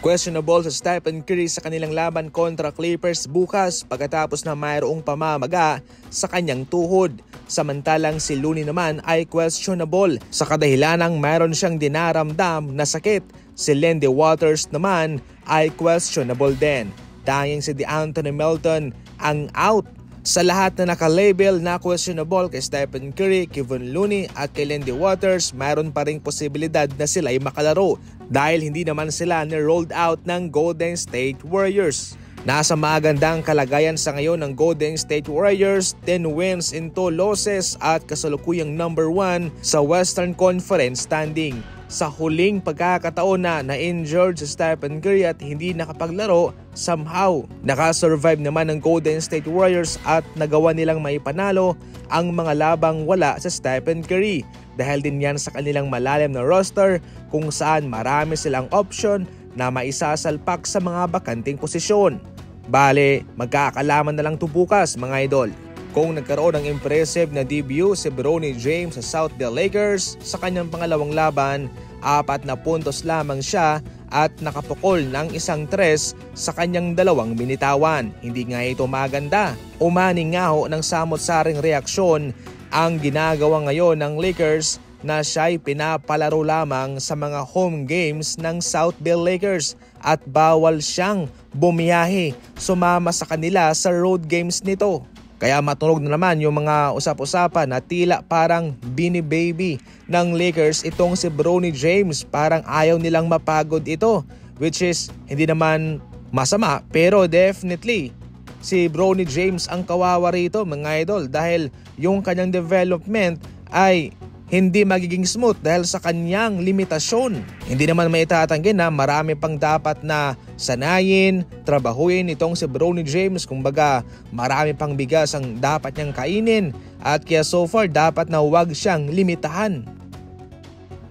Questionable sa Stephen Curry sa kanilang laban kontra Clippers bukas pagkatapos na mayroong pamamaga sa kanyang tuhod. Samantalang si Looney naman ay questionable sa kadahilanang mayroon siyang dinaramdam na sakit. Si Lindy Waters naman ay questionable din. Tanging si DeAnthony Melton ang out. Sa lahat na nakalabel na questionable kay Stephen Curry, Kevon Looney at kay Lindy Waters, mayroon pa ring posibilidad na sila ay makalaro dahil hindi naman sila ni-rolled out ng Golden State Warriors. Nasa magandang kalagayan sa ngayon ng Golden State Warriors, 10 wins in 2 losses at kasalukuyang number 1 sa Western Conference standing. Sa huling pagkakataon na na-injured si Stephen Curry at hindi nakapaglaro, somehow nakasurvive naman ng Golden State Warriors at nagawa nilang maipanalo ang mga labang wala sa Stephen Curry. Dahil din yan sa kanilang malalim na roster kung saan marami silang option na maisasalpak sa mga bakanting posisyon. Bale, magkakalaman na lang ito bukas mga idol. Kung nagkaroon ng impressive na debut si Bronny James sa Southdale Lakers sa kanyang pangalawang laban, 4 na puntos lamang siya at nakapukol ng 1 tres sa kanyang 2 binitawan. Hindi nga ito maganda. Umani nga ho ng samot-saring reaksyon ang ginagawa ngayon ng Lakers na siya'y pinapalaro lamang sa mga home games ng Southdale Lakers at bawal siyang bumiyahe sumama sa kanila sa road games nito. Kaya matunog na naman yung mga usap-usapan na tila parang bini-baby ng Lakers itong si Bronny James. Parang ayaw nilang mapagod ito, which is hindi naman masama, pero definitely si Bronny James ang kawawa rito mga idol dahil yung kanyang development ay hindi magiging smooth dahil sa kanyang limitasyon. Hindi naman may itatanggi na marami pang dapat na sanayin, trabahuin itong si Bronny James. Kumbaga marami pang bigas ang dapat niyang kainin at kaya so far dapat na huwag siyang limitahan.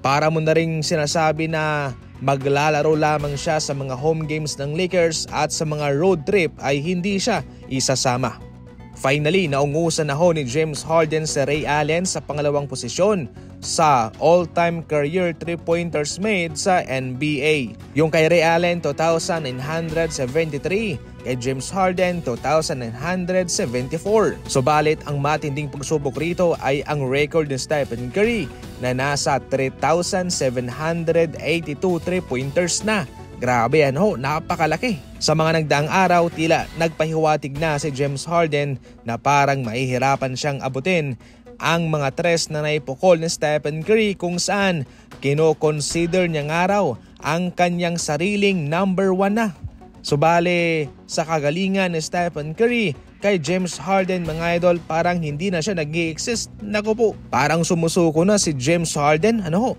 Para mo na rin sinasabi na maglalaro lamang siya sa mga home games ng Lakers at sa mga road trip ay hindi siya isasama. Finally, naungusan na ho ni James Harden si Ray Allen sa pangalawang posisyon sa all-time career 3-pointers made sa NBA. Yung kay Ray Allen 2,973, kay James Harden 2,974. Subalit ang matinding pagsubok rito ay ang record ni Stephen Curry na nasa 3,782 3-pointers na. Grabe yan ho, napakalaki. Sa mga nagdaang araw, tila nagpahiwatig na si James Harden na parang mahihirapan siyang abutin ang mga tres na naipukol ni Stephen Curry kung saan kino-consider niyang araw ang kanyang sariling number 1 na. Subali sa kagalingan ni Stephen Curry kay James Harden mga idol parang hindi na siya nag-i-exist. Naku po, parang sumusuko na si James Harden. Ano ho?